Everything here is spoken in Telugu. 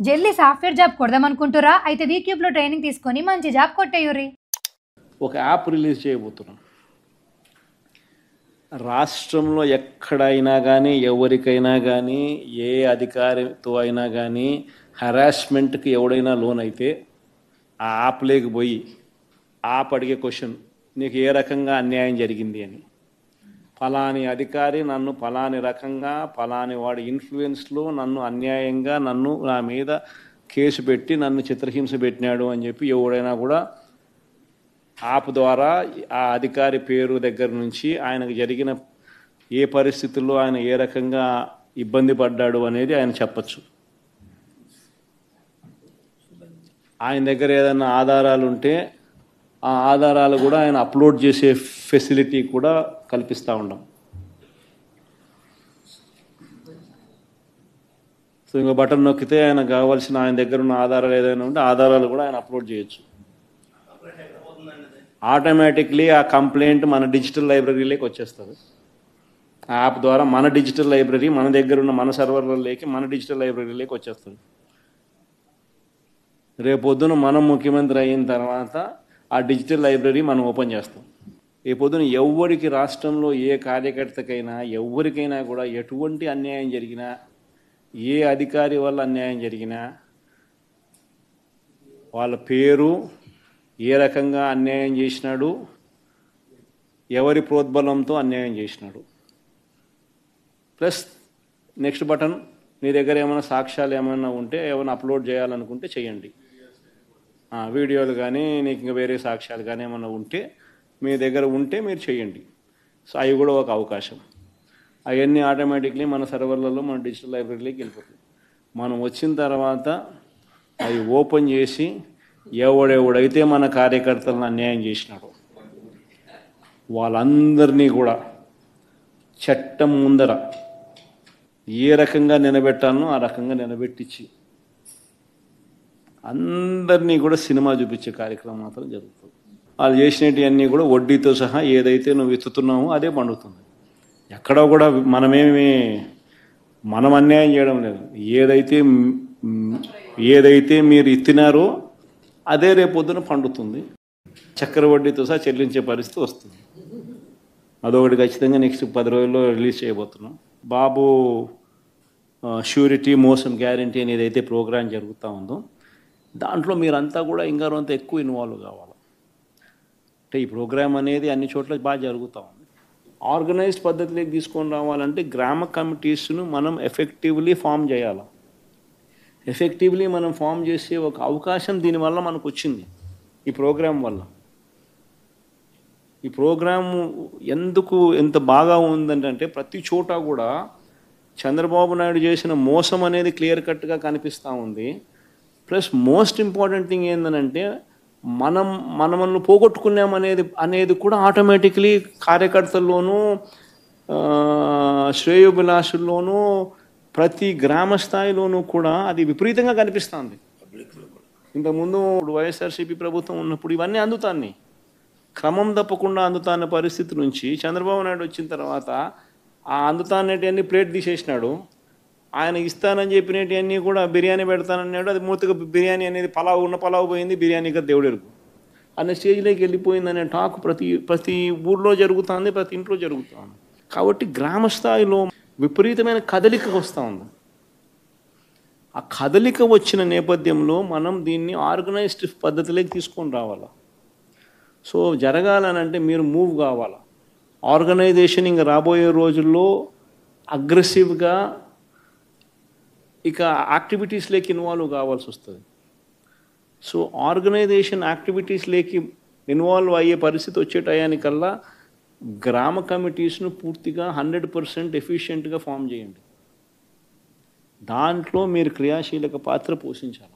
జల్దీ సాఫ్ట్వేర్ జాబ్ కొడదామనుకుంటురా? అయితే వీక్యూబ్లో ట్రైనింగ్ తీసుకొని మంచి జాబ్ కొట్టేయుర్రి. ఒక యాప్ రిలీజ్ చేయబోతున్నాం. రాష్ట్రంలో ఎక్కడైనా కానీ ఎవరికైనా కానీ ఏ అధికారితో అయినా కానీ హరాస్మెంట్కి ఎవడైనా లోన్ అయితే ఆ యాప్ లేకపోయి యాప్ అడిగే క్వశ్చన్, నీకు ఏ రకంగా అన్యాయం జరిగింది అని. ఫలాని అధికారి నన్ను ఫలాని రకంగా ఫలాని వాడి ఇన్ఫ్లుయెన్స్లో నన్ను అన్యాయంగా నా మీద కేసు పెట్టి నన్ను చిత్రహింస పెట్టినాడు అని చెప్పి ఎవడైనా కూడా యాప్ ద్వారా ఆ అధికారి పేరు దగ్గర నుంచి ఆయనకు జరిగిన ఏ పరిస్థితుల్లో ఆయన ఏ రకంగా ఇబ్బంది పడ్డాడు అనేది ఆయన చెప్పచ్చు. ఆయన దగ్గర ఏదైనా ఆధారాలు ఉంటే ఆ ఆధారాలు కూడా ఆయన అప్లోడ్ చేసే ఫెసిలిటీ కూడా కల్పిస్తూ ఉన్నాం. సో ఇంకో బటన్ నొక్కితే ఆయన కావాల్సిన ఆయన దగ్గర ఉన్న ఆధారాలు ఏదైనా ఉంటే ఆధారాలు కూడా ఆయన అప్లోడ్ చేయొచ్చు. ఆటోమేటిక్లీ ఆ కంప్లైంట్ మన డిజిటల్ లైబ్రరీలోకి వచ్చేస్తుంది. ఆ యాప్ ద్వారా మన డిజిటల్ లైబ్రరీ మన దగ్గర ఉన్న మన సర్వర్లలోకి మన డిజిటల్ లైబ్రరీలోకి వచ్చేస్తుంది. రేపొద్దున మనం ముఖ్యమంత్రి అయిన తర్వాత ఆ డిజిటల్ లైబ్రరీ మనం ఓపెన్ చేస్తాం. రేపొద్దున ఎవరికి రాష్ట్రంలో ఏ కార్యకర్తకైనా ఎవరికైనా కూడా ఎటువంటి అన్యాయం జరిగినా, ఏ అధికారి వల్ల అన్యాయం జరిగినా, వాళ్ళ పేరు, ఏ రకంగా అన్యాయం చేసినాడు, ఎవరి ప్రోద్బలంతో అన్యాయం చేసినాడు, ప్లస్ నెక్స్ట్ బటన్, మీ దగ్గర ఏమైనా సాక్ష్యాలు ఏమైనా ఉంటే ఏమైనా అప్లోడ్ చేయాలనుకుంటే చేయండి. వీడియోలు కానీ నీకు ఇంకా వేరే సాక్ష్యాలు కానీ ఏమైనా ఉంటే మీ దగ్గర ఉంటే మీరు చేయండి. సో అవి కూడా ఒక అవకాశం. అవన్నీ ఆటోమేటిక్లీ మన సర్వర్లలో మన డిజిటల్ లైబ్రరీలోకి వెళ్ళిపోతుంది. మనం వచ్చిన తర్వాత అవి ఓపెన్ చేసి ఎవడెవడైతే మన కార్యకర్తలను అన్యాయం చేసినాడో వాళ్ళందరినీ కూడా చట్టం ముందర ఏ రకంగా నిలబెట్టాలనో ఆ రకంగా నిలబెట్టించి అందరినీ కూడా సినిమా చూపించే కార్యక్రమం మాత్రం జరుగుతుంది. వాళ్ళు చేసినవన్నీ కూడా వడ్డీతో సహా ఏదైతే నువ్వు ఎత్తుతున్నావో అదే పండుతుంది. ఎక్కడో కూడా మనం అన్యాయం చేయడం లేదు. ఏదైతే మీరు ఎత్తినారో అదే రేపొద్దున పండుతుంది. చక్కెర వడ్డీతో సహా చెల్లించే పరిస్థితి వస్తుంది. అదొకటి ఖచ్చితంగా నెక్స్ట్ 10 రోజుల్లో రిలీజ్ చేయబోతున్నాం. బాబు ష్యూరిటీ మోసం గ్యారంటీ అని ఏదైతే ప్రోగ్రాం జరుగుతూ ఉందో దాంట్లో మీరంతా కూడా ఇంకా అంత ఎక్కువ ఇన్వాల్వ్ కావాలి. అంటే ఈ ప్రోగ్రాం అనేది అన్ని చోట్ల బాగా జరుగుతూ ఉంది. ఆర్గనైజ్డ్ పద్ధతిలోకి తీసుకొని రావాలంటే గ్రామ కమిటీస్ను మనం ఎఫెక్టివ్లీ ఫామ్ చేయాలి. ఎఫెక్టివ్లీ మనం ఫామ్ చేసే ఒక అవకాశం దీనివల్ల మనకు వచ్చింది ఈ ప్రోగ్రాం వల్ల. ఈ ప్రోగ్రాము ఎందుకు ఎంత బాగా ఉందంటే ప్రతి చోట కూడా చంద్రబాబు నాయుడు చేసిన మోసం అనేది క్లియర్ కట్గా కనిపిస్తూ ఉంది. ప్లస్ మోస్ట్ ఇంపార్టెంట్ థింగ్ ఏంటంటే మనల్ని పోగొట్టుకున్నామనేది కూడా ఆటోమేటిక్లీ కార్యకర్తల్లోనూ శ్రేయోభిలాషుల్లోనూ ప్రతి గ్రామ స్థాయిలోనూ కూడా అది విపరీతంగా కనిపిస్తుంది. ఇంతకుముందు వైఎస్ఆర్సీపీ ప్రభుత్వం ఉన్నప్పుడు ఇవన్నీ అందుతాన్ని క్రమం తప్పకుండా అందుతాన్న పరిస్థితి నుంచి చంద్రబాబు నాయుడు వచ్చిన తర్వాత ఆ అందుతాన్నటివన్నీ ప్లేట్ తీసేసినాడు. ఆయన ఇస్తానని చెప్పినవన్నీ కూడా బిర్యానీ పెడతానన్నాడు. అది మూర్తిగా బిర్యానీ అనేది పలావ్ పోయింది, బిర్యానీగా దేవుడెరుగు అనే స్టేజ్లోకి వెళ్ళిపోయిందనే టాక్ ప్రతి ఊర్లో జరుగుతుంది, ప్రతి ఇంట్లో జరుగుతుంది. కాబట్టి గ్రామ స్థాయిలో విపరీతమైన కదలిక వస్తూ ఉంది. ఆ కదలిక వచ్చిన నేపథ్యంలో మనం దీన్ని ఆర్గనైజ్డ్ పద్ధతిలోకి తీసుకొని రావాలి. సో జరగాలనంటే మీరు మూవ్ కావాలి. ఆర్గనైజేషన్ ఇంకా రాబోయే రోజుల్లో అగ్రెసివ్గా ఇక యాక్టివిటీస్లోకి ఇన్వాల్వ్ కావాల్సి వస్తుంది. సో ఆర్గనైజేషన్ యాక్టివిటీస్లోకి ఇన్వాల్వ్ అయ్యే పరిస్థితి వచ్చే టయానికల్లా గ్రామ కమిటీస్ను పూర్తిగా 100% ఎఫిషియెంట్గా ఫామ్ చేయండి. దాంట్లో మీరు క్రియాశీలక పాత్ర పోషించాలి.